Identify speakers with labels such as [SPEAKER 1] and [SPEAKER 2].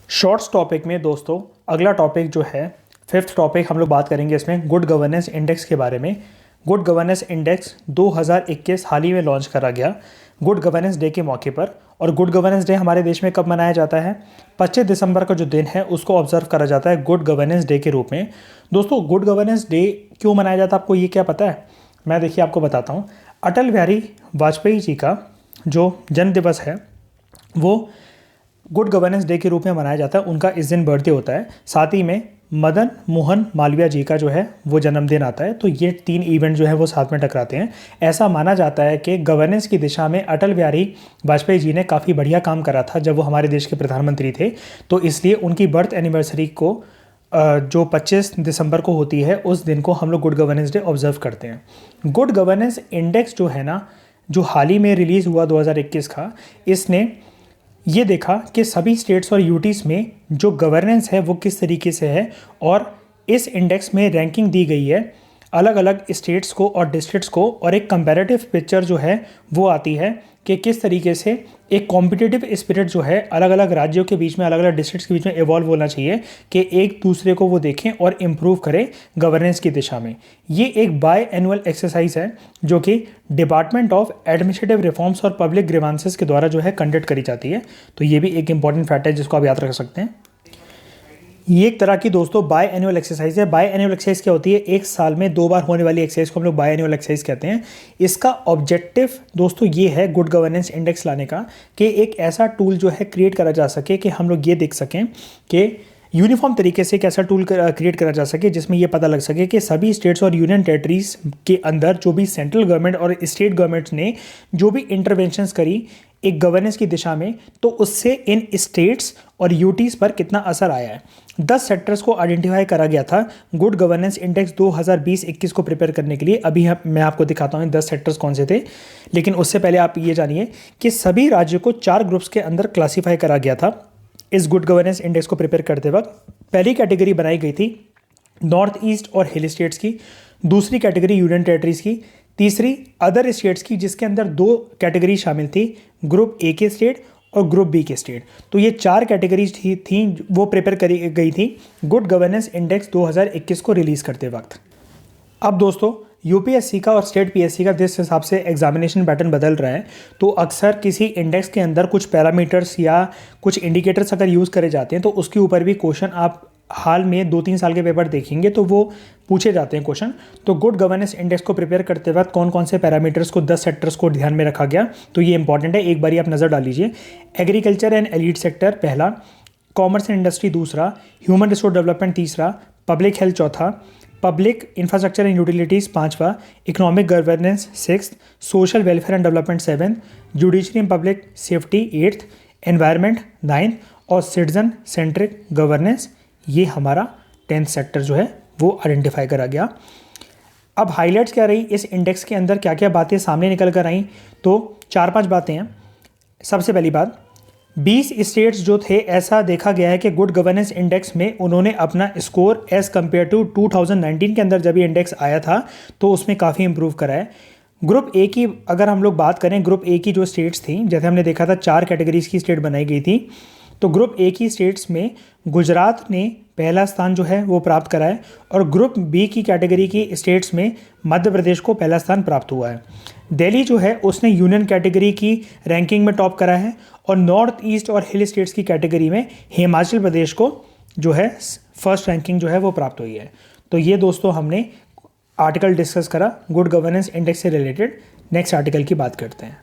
[SPEAKER 1] Shorts topic में दोस्तों अगला टॉपिक जो है फिफ्थ टॉपिक हम लोग बात करेंगे इसमें गुड गवर्नेंस इंडेक्स के बारे में। गुड गवर्नेंस इंडेक्स 2021 हाल ही में लॉन्च करा गया गुड गवर्नेंस डे के मौके पर। और गुड गवर्नेंस डे हमारे देश में कब मनाया जाता है? 25 दिसंबर का जो दिन है उसको ऑब्जर्व करा जाता है गुड गवर्नेंस डे के रूप में। दोस्तों गुड गवर्नेंस डे क्यों मनाया जाता है, आपको ये क्या पता है? मैं देखिए आपको बताता हूँ। अटल बिहारी वाजपेयी जी का जो जन्म दिवस है वो गुड गवर्नेंस डे के रूप में मनाया जाता है। उनका इस दिन बर्थडे होता है। साथ ही में मदन मोहन मालवीय जी का जो है वो जन्मदिन आता है। तो ये तीन इवेंट जो है वो साथ में टकराते हैं। ऐसा माना जाता है कि गवर्नेंस की दिशा में अटल बिहारी वाजपेयी जी ने काफ़ी बढ़िया काम करा था जब वो हमारे देश के प्रधानमंत्री थे। तो इसलिए उनकी बर्थ एनिवर्सरी को जो 25 दिसंबर को होती है उस दिन को हम लोग गुड गवर्नेंस डे ऑब्जर्व करते हैं। गुड गवर्नेंस इंडेक्स जो है ना, जो हाल ही में रिलीज़ हुआ 2021 का, इसने ये देखा कि सभी स्टेट्स और यूटीज़ में जो गवर्नेंस है वो किस तरीके से है। और इस इंडेक्स में रैंकिंग दी गई है अलग अलग स्टेट्स को और डिस्ट्रिक्ट्स को। और एक कंपैरेटिव पिक्चर जो है वो आती है कि किस तरीके से एक कॉम्पिटिटिव स्पिरिट जो है अलग अलग राज्यों के बीच में, अलग अलग डिस्ट्रिक्ट्स के बीच में इवॉल्व होना चाहिए कि एक दूसरे को वो देखें और इम्प्रूव करें गवर्नेंस की दिशा में। ये एक बाय एनुअल एक्सरसाइज है जो कि डिपार्टमेंट ऑफ एडमिनिस्ट्रेटिव रिफॉर्म्स और पब्लिक ग्रीवांसेस के द्वारा जो है कंडक्ट करी जाती है। तो ये भी एक इंपॉर्टेंट फैक्ट है जिसको आप याद रख सकते हैं। ये एक तरह की दोस्तों बाय एनुअल एक्सरसाइज है। बाय एनुअल एक्सरसाइज क्या होती है? एक साल में 2 बार होने वाली एक्सरसाइज को हम लोग बाय एनुअल एक्सरसाइज कहते हैं। इसका ऑब्जेक्टिव दोस्तों ये है गुड गवर्नेंस इंडेक्स लाने का कि एक ऐसा टूल जो है क्रिएट करा जा सके कि हम लोग ये देख सकें कि यूनिफॉर्म तरीके से एक ऐसा टूल क्रिएट करा जा सके जिसमें ये पता लग सके कि सभी स्टेट्स और यूनियन टेरिटरीज के अंदर जो भी सेंट्रल गवर्नमेंट और स्टेट गवर्नमेंट्स ने जो भी इंटरवेंशंस करी एक गवर्नेंस की दिशा में, तो उससे इन स्टेट्स और यूटीज़ पर कितना असर आया है। 10 सेक्टर्स को आइडेंटिफाई करा गया था गुड गवर्नेंस इंडेक्स 2020-21 को प्रिपेयर करने के लिए। अभी मैं आपको दिखाता हूँ 10 सेक्टर्स कौन से थे, लेकिन उससे पहले आप ये जानिए कि सभी राज्यों को 4 ग्रुप्स के अंदर क्लासीफाई करा गया था इस गुड गवर्नेंस इंडेक्स को प्रिपेयर करते वक्त। पहली कैटेगरी बनाई गई थी नॉर्थ ईस्ट और हिल स्टेट्स की, दूसरी कैटेगरी यूनियन टेरिटरीज की, तीसरी अदर स्टेट्स की जिसके अंदर 2 कैटेगरी शामिल थी, ग्रुप ए के स्टेट और ग्रुप बी के स्टेट। तो ये 4 कैटेगरीज थी वो प्रिपेयर करी गई थी गुड गवर्नेंस इंडेक्स 2021 को रिलीज़ करते वक्त। अब दोस्तों यूपीएससी का और स्टेट पीएससी का जिस हिसाब से एग्जामिनेशन पैटर्न बदल रहा है, तो अक्सर किसी इंडेक्स के अंदर कुछ पैरामीटर्स या कुछ इंडिकेटर्स अगर यूज़ करे जाते हैं तो उसके ऊपर भी क्वेश्चन आप हाल में 2-3 साल के पेपर देखेंगे तो वो पूछे जाते हैं क्वेश्चन। तो गुड गवर्नेंस इंडेक्स को प्रिपेयर करते वक्त कौन कौन से पैरामीटर्स को 10 सेक्टर्स को ध्यान में रखा गया, तो ये इंपॉर्टेंट है, एक बारी आप नज़र डाल लीजिए। एग्रीकल्चर एंड एलीड सेक्टर पहला, कॉमर्स एंड इंडस्ट्री दूसरा, ह्यूमन रिसोर्स डेवलपमेंट तीसरा, पब्लिक हेल्थ चौथा, पब्लिक इंफ्रास्ट्रक्चर एंड यूटिलिटीज़ पाँचवा, economic governance sixth, social welfare and development seventh, judiciary and public safety eighth, environment ninth और citizen centric governance, ये हमारा 10th sector जो है वो आइडेंटिफाई करा गया। अब हाईलाइट्स क्या रही इस इंडेक्स के अंदर, क्या क्या बातें सामने निकल कर आई, तो 4-5 बातें हैं। सबसे पहली बात, 20 स्टेट्स जो थे ऐसा देखा गया है कि गुड गवर्नेंस इंडेक्स में उन्होंने अपना स्कोर एज़ कम्पेयर टू 2019 के अंदर जब ये इंडेक्स आया था तो उसमें काफ़ी इंप्रूव करा है। ग्रुप ए की अगर हम लोग बात करें, ग्रुप ए की जो स्टेट्स थी, जैसे हमने देखा था 4 कैटेगरीज की स्टेट बनाई गई थी, तो ग्रुप ए की स्टेट्स में गुजरात ने पहला स्थान जो है वो प्राप्त करा है और ग्रुप बी की कैटेगरी की स्टेट्स में मध्य प्रदेश को पहला स्थान प्राप्त हुआ है। दिल्ली जो है उसने यूनियन कैटेगरी की रैंकिंग में टॉप करा है और नॉर्थ ईस्ट और हिल स्टेट्स की कैटेगरी में हिमाचल प्रदेश को जो है फर्स्ट रैंकिंग जो है वो प्राप्त हुई है। तो ये दोस्तों हमने आर्टिकल डिस्कस करा गुड गवर्नेंस इंडेक्स से रिलेटेड। नेक्स्ट आर्टिकल की बात करते हैं।